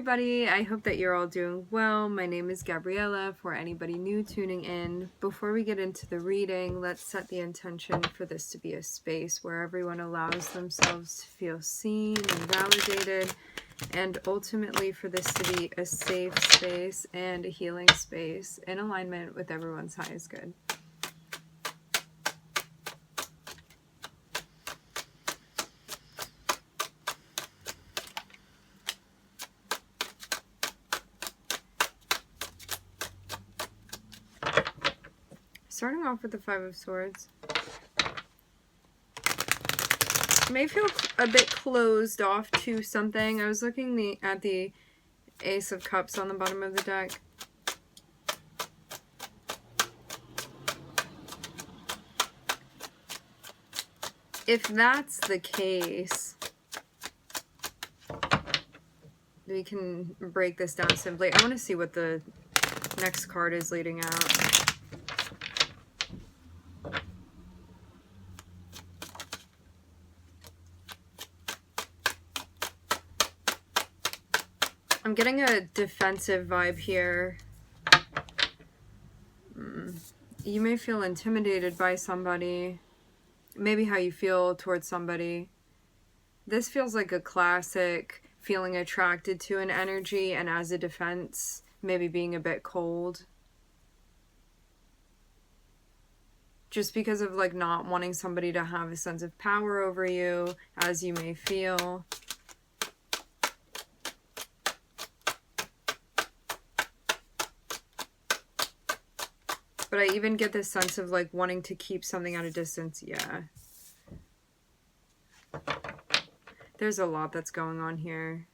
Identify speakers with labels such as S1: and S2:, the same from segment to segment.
S1: everybody, I hope that you're all doing well. My name is Gabriella, for anybody new tuning in. Before we get into the reading, let's set the intention for this to be a space where everyone allows themselves to feel seen and validated, and ultimately for this to be a safe space and a healing space in alignment with everyone's highest good. Starting off with the Five of Swords. You may feel a bit closed off to something. I was looking at the Ace of Cups on the bottom of the deck. If that's the case, we can break this down simply. I want to see what the next card is leading out. I'm getting a defensive vibe here. You may feel intimidated by somebody. Maybe how you feel towards somebody. This feels like a classic feeling attracted to an energy, and as a defense, maybe being a bit cold. Just because of like not wanting somebody to have a sense of power over you, as you may feel. But I even get this sense of like wanting to keep something at a distance. Yeah. There's a lot that's going on here.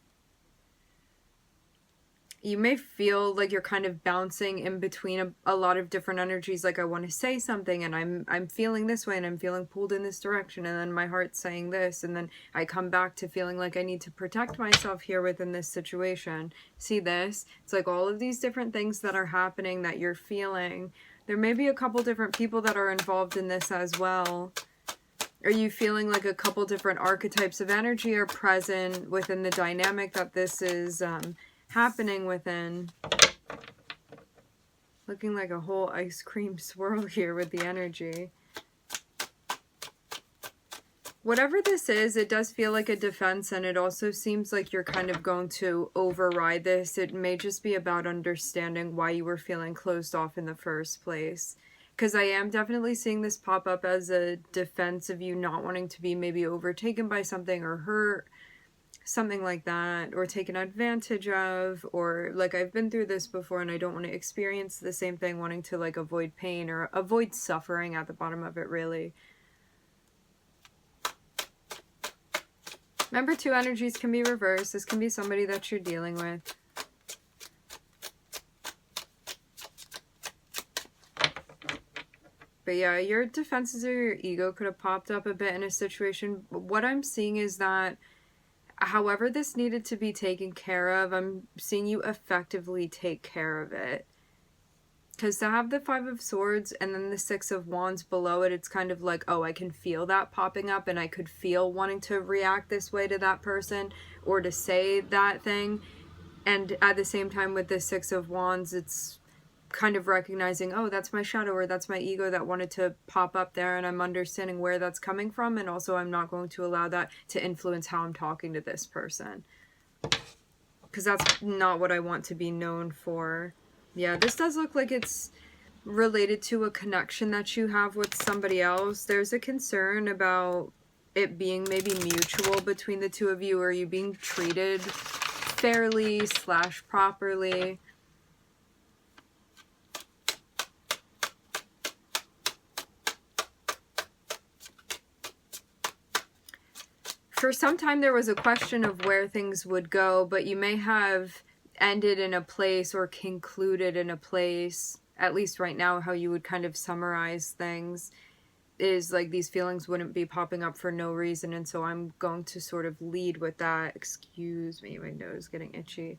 S1: You may feel like you're kind of bouncing in between a lot of different energies. Like I want to say something and I'm feeling this way and I'm feeling pulled in this direction. And then my heart's saying this. And then I come back to feeling like I need to protect myself here within this situation. See this? It's like all of these different things that are happening that you're feeling. There may be a couple different people that are involved in this as well. Are you feeling like a couple different archetypes of energy are present within the dynamic that this is happening within? Looking like a whole ice cream swirl here with the energy. Whatever this is, it does feel like a defense, and it also seems like you're kind of going to override this. It may just be about understanding why you were feeling closed off in the first place. Because I am definitely seeing this pop up as a defense of you not wanting to be maybe overtaken by something or hurt, something like that, or taken advantage of, or like I've been through this before and I don't want to experience the same thing, wanting to like avoid pain or avoid suffering at the bottom of it, really. Remember, two energies can be reversed. This can be somebody that you're dealing with. But yeah, your defenses or your ego could have popped up a bit in a situation. What I'm seeing is that however this needed to be taken care of, I'm seeing you effectively take care of it. Because to have the Five of Swords and then the Six of Wands below it, it's kind of like, oh, I can feel that popping up and I could feel wanting to react this way to that person or to say that thing. And at the same time with the Six of Wands, it's kind of recognizing, oh, that's my shadow or that's my ego that wanted to pop up there, and I'm understanding where that's coming from, and also I'm not going to allow that to influence how I'm talking to this person. Because that's not what I want to be known for. Yeah, this does look like it's related to a connection that you have with somebody else. There's a concern about it being maybe mutual between the two of you, or you being treated fairly / properly. For some time there was a question of where things would go, but you may have ended in a place or concluded in a place, at least right now how you would kind of summarize things, is like these feelings wouldn't be popping up for no reason, and so I'm going to sort of lead with that. Excuse me, my nose is getting itchy.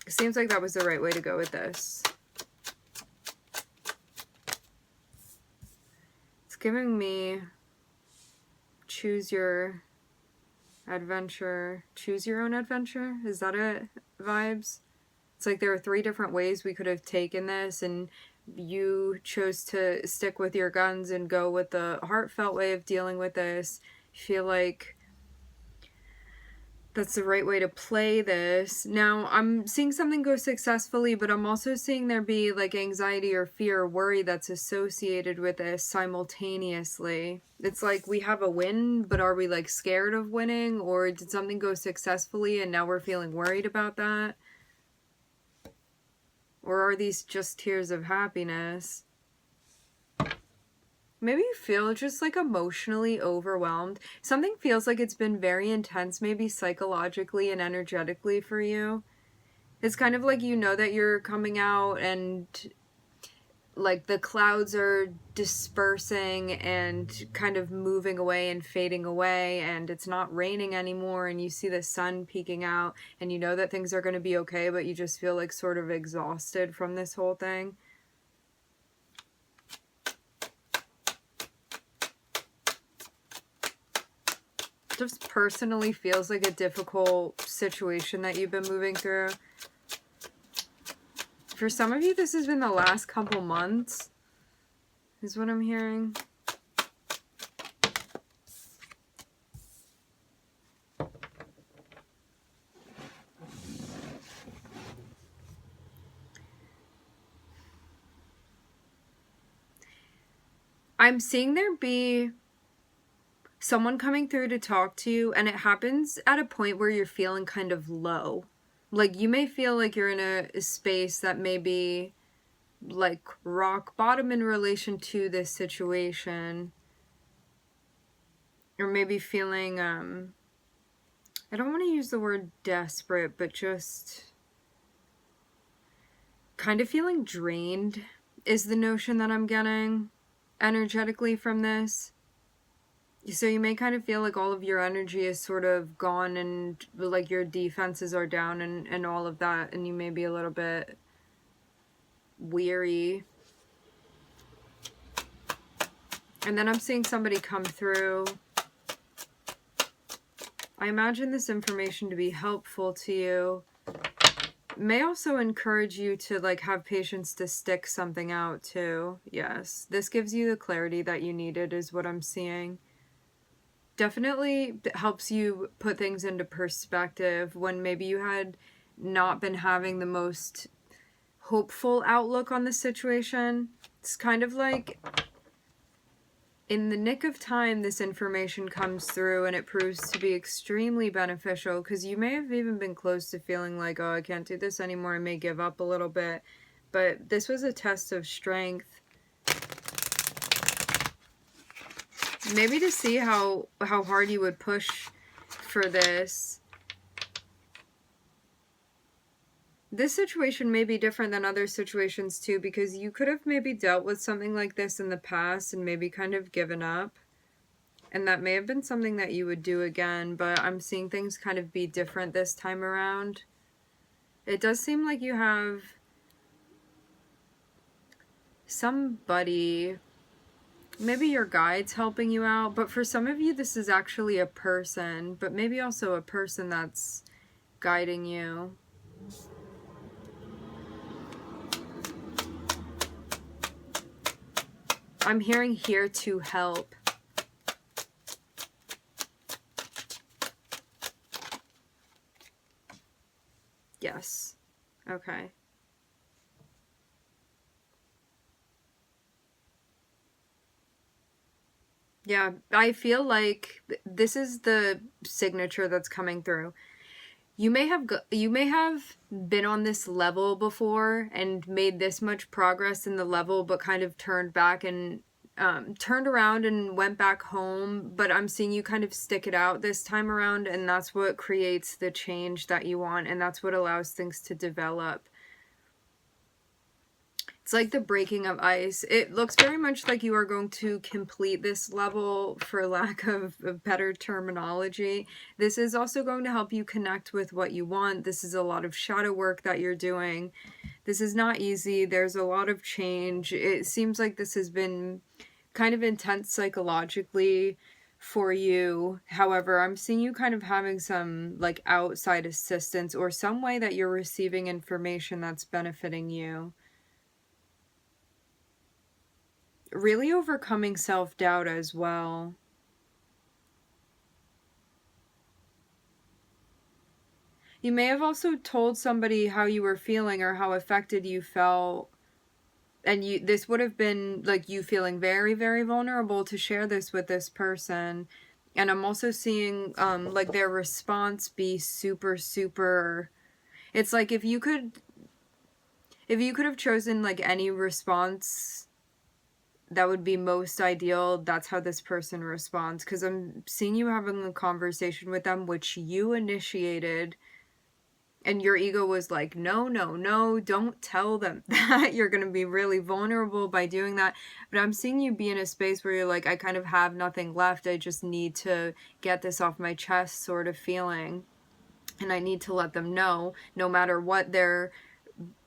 S1: It seems like that was the right way to go with this. It's giving me choose your adventure. Choose your own adventure? Is that it? Vibes? It's like there are 3 different ways we could have taken this, and you chose to stick with your guns and go with the heartfelt way of dealing with this. I feel like that's the right way to play this. Now, I'm seeing something go successfully, but I'm also seeing there be like anxiety or fear or worry that's associated with this simultaneously. It's like we have a win, but are we like scared of winning, or did something go successfully and now we're feeling worried about that? Or are these just tears of happiness? Maybe you feel just like emotionally overwhelmed. Something feels like it's been very intense, maybe psychologically and energetically for you. It's kind of like you know that you're coming out and like the clouds are dispersing and kind of moving away and fading away, and it's not raining anymore, and you see the sun peeking out, and you know that things are going to be okay, but you just feel like sort of exhausted from this whole thing. Just personally feels like a difficult situation that you've been moving through. For some of you, this has been the last couple months, is what I'm hearing. I'm seeing there be someone coming through to talk to you, and it happens at a point where you're feeling kind of low. Like, you may feel like you're in a space that may be like rock bottom in relation to this situation. Or maybe feeling, I don't want to use the word desperate, but just kind of feeling drained is the notion that I'm getting energetically from this. So you may kind of feel like all of your energy is sort of gone, and like your defenses are down and all of that, and you may be a little bit weary. And then I'm seeing somebody come through. I imagine this information to be helpful to you. May also encourage you to like have patience to stick something out too. Yes, this gives you the clarity that you needed is what I'm seeing. Definitely helps you put things into perspective when maybe you had not been having the most hopeful outlook on the situation. It's kind of like in the nick of time this information comes through, and it proves to be extremely beneficial, because you may have even been close to feeling like, oh, I can't do this anymore, I may give up a little bit. But this was a test of strength. Maybe to see how hard you would push for this. This situation may be different than other situations too, because you could have maybe dealt with something like this in the past and maybe kind of given up. And that may have been something that you would do again, but I'm seeing things kind of be different this time around. It does seem like you have somebody, maybe your guide's helping you out, but for some of you this is actually a person, but maybe also a person that's guiding you. I'm hearing here to help. Yes. Okay. Yeah, I feel like this is the signature that's coming through. You may have been on this level before and made this much progress in the level, but kind of turned back and turned around and went back home. But I'm seeing you kind of stick it out this time around, and that's what creates the change that you want, and that's what allows things to develop. It's like the breaking of ice. It looks very much like you are going to complete this level, for lack of better terminology. This is also going to help you connect with what you want. This is a lot of shadow work that you're doing. This is not easy. There's a lot of change. It seems like this has been kind of intense psychologically for you. However, I'm seeing you kind of having some like outside assistance or some way that you're receiving information that's benefiting you. Really overcoming self-doubt as well. You may have also told somebody how you were feeling or how affected you felt. And this would have been like you feeling very, very vulnerable to share this with this person. And I'm also seeing like their response be super, super. It's like if you could have chosen like any response that would be most ideal, that's how this person responds. Because I'm seeing you having a conversation with them, which you initiated. And your ego was like, no, no, no, don't tell them that. You're going to be really vulnerable by doing that. But I'm seeing you be in a space where you're like, I kind of have nothing left. I just need to get this off my chest sort of feeling. And I need to let them know, no matter what their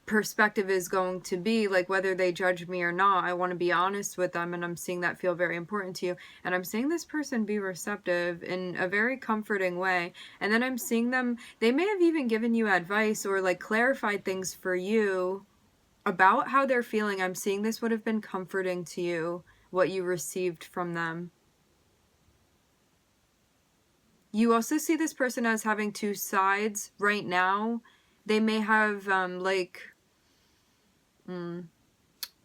S1: perspective is going to be, like whether they judge me or not, I want to be honest with them. And I'm seeing that feel very important to you. And I'm seeing this person be receptive in a very comforting way. And then I'm seeing them, they may have even given you advice or like clarified things for you about how they're feeling. I'm seeing this would have been comforting to you, what you received from them. You also see this person as having two sides right now. They may have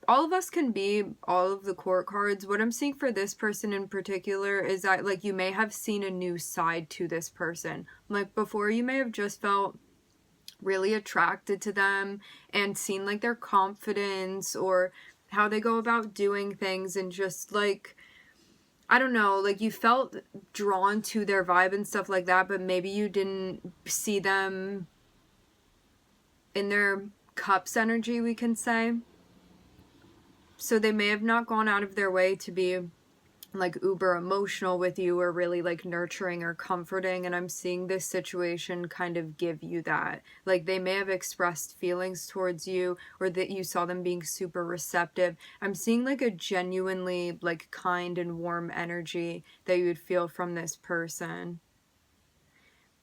S1: all of us can be all of the court cards. What I'm seeing for this person in particular is that like you may have seen a new side to this person. Like before you may have just felt really attracted to them and seen like their confidence or how they go about doing things and just like, I don't know, like you felt drawn to their vibe and stuff like that, but maybe you didn't see them in their cups energy, we can say. So they may have not gone out of their way to be like uber emotional with you or really like nurturing or comforting. And I'm seeing this situation kind of give you that. Like they may have expressed feelings towards you or that you saw them being super receptive. I'm seeing like a genuinely like kind and warm energy that you would feel from this person.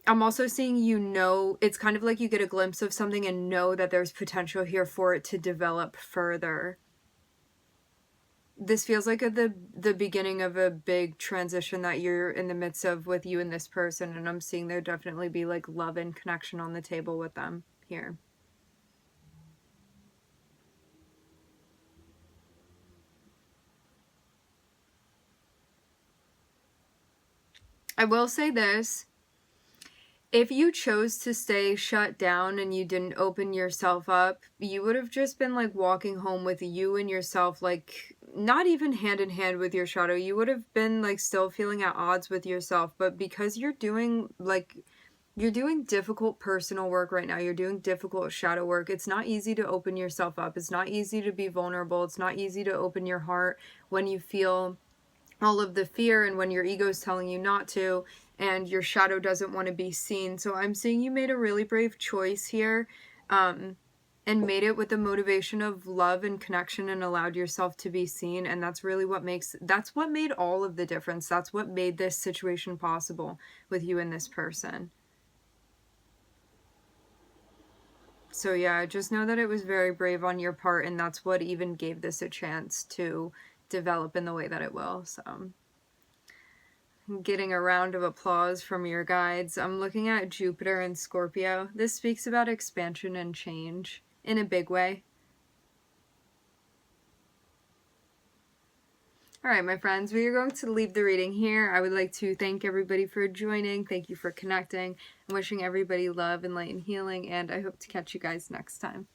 S1: I'm also seeing, you know, it's kind of like you get a glimpse of something and know that there's potential here for it to develop further. This feels like the beginning of a big transition that you're in the midst of with you and this person, and I'm seeing there definitely be like love and connection on the table with them here. I will say this. If you chose to stay shut down and you didn't open yourself up, you would have just been like walking home with you and yourself, like not even hand in hand with your shadow. You would have been like still feeling at odds with yourself. But because you're doing difficult personal work right now, you're doing difficult shadow work, it's not easy to open yourself up. It's not easy to be vulnerable. It's not easy to open your heart when you feel all of the fear and when your ego is telling you not to and your shadow doesn't want to be seen. So I'm seeing you made a really brave choice here, and made it with the motivation of love and connection and allowed yourself to be seen. And that's really that's what made all of the difference. That's what made this situation possible with you and this person. So yeah, just know that it was very brave on your part, and that's what even gave this a chance to develop in the way that it will. So I'm getting a round of applause from your guides. I'm looking at Jupiter and Scorpio. This speaks about expansion and change in a big way. Alright, my friends, we are going to leave the reading here. I would like to thank everybody for joining. Thank you for connecting. I'm wishing everybody love and light and healing, and I hope to catch you guys next time.